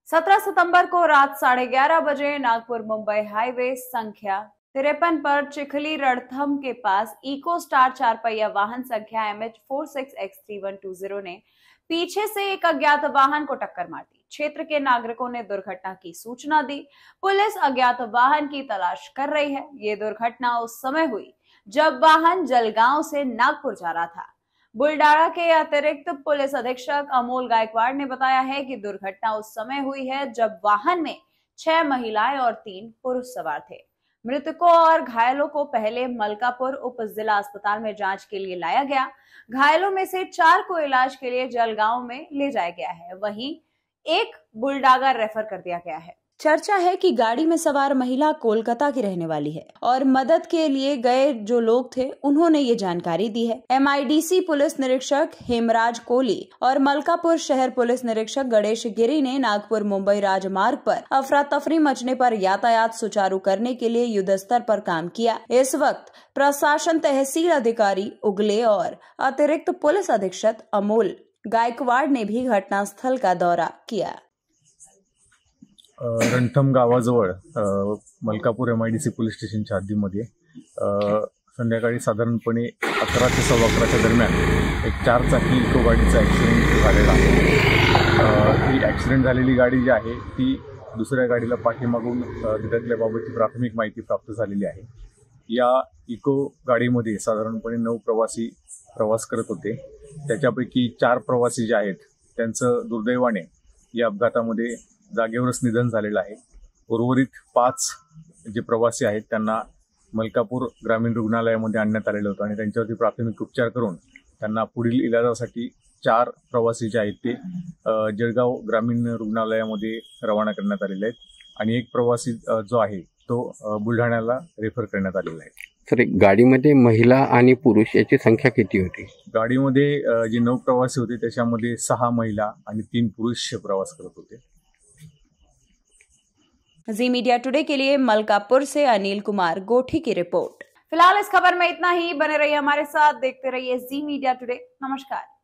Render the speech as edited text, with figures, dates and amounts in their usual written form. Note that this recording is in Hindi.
17 सितंबर को रात 11:30 बजे नागपुर मुंबई हाईवे संख्या 53 पर चिखली रणथंभ के पास इको स्टार 4 पहिया वाहन संख्या MH46X3120 ने पीछे से एक अज्ञात वाहन को टक्कर मार दी। क्षेत्र के नागरिकों ने दुर्घटना की सूचना दी। पुलिस अज्ञात वाहन की तलाश कर रही है। ये दुर्घटना उस समय हुई जब वाहन जलगांव से नागपुर जा रहा था। बुलडाणा के अतिरिक्त पुलिस अधीक्षक अमोल गायकवाड़ ने बताया है कि दुर्घटना उस समय हुई है जब वाहन में 6 महिलाएं और 3 पुरुष सवार थे। मृतकों और घायलों को पहले मलकापुर उप जिला अस्पताल में जांच के लिए लाया गया। घायलों में से 4 को इलाज के लिए जलगांव में ले जाया गया है, वहीं एक बुलडाणा रेफर कर दिया गया है। चर्चा है कि गाड़ी में सवार महिला कोलकाता की रहने वाली है और मदद के लिए गए जो लोग थे उन्होंने ये जानकारी दी है। MIDC पुलिस निरीक्षक हेमराज कोहली और मलकापुर शहर पुलिस निरीक्षक गणेश गिरी ने नागपुर मुंबई राजमार्ग पर अफरा तफरी मचने पर यातायात सुचारू करने के लिए युद्ध स्तर पर काम किया। इस वक्त प्रशासन, तहसील अधिकारी उगले और अतिरिक्त पुलिस अधीक्षक अमोल गायकवाड़ ने भी घटनास्थल का दौरा किया। रणथंभ गावाजवळ मलकापूर MIDC पोलीस स्टेशनच्या हद्दीमध्ये संध्याकाळी साधारणपणे 11 ते 11:15 दरम्यान एक 4 चाकी इको गाडीचा ॲक्सिडेंट झालेला आहे। ही ॲक्सिडेंट झालेली गाडी जी आहे ती दुसऱ्या गाडीला पाठीमागून धडकल्याबाबतची प्राथमिक माहिती प्राप्त झालेली आहे। या इको गाडीमध्ये साधारणपणे 9 प्रवासी प्रवास करत होते। त्याच्यापैकी 4 प्रवासी जे आहेत त्यांचं दुर्दैवाने या अपघातामध्ये जागेवरच निधन झालेलं आहे। उर्वरित 5 जे प्रवासी आहेत त्यांना मलकापूर ग्रामीण रुग्णालयामध्ये आणण्यात आलेलं होतं आणि त्यांच्यावरती प्राथमिक उपचार करून त्यांना पुढील इलाजासाठी 4 प्रवासी जे आहेत ते जळगाव ग्रामीण रुग्णालयामध्ये रवाना करण्यात आलेले आहेत आणि एक प्रवासी जो आहे तो बुलढाण्याला रेफर करण्यात आलेला आहे। सर, गाडीमध्ये महिला आणि पुरुष याची संख्या किती होती? गाडीमध्ये जे 9 प्रवासी होते त्याच्यामध्ये 6 महिला आणि 3 पुरुष प्रवास करत होते। जी मीडिया टुडे के लिए मलकापुर से अनिल कुमार गोठी की रिपोर्ट। फिलहाल इस खबर में इतना ही। बने रहिए हमारे साथ, देखते रहिए जी मीडिया टुडे। नमस्कार।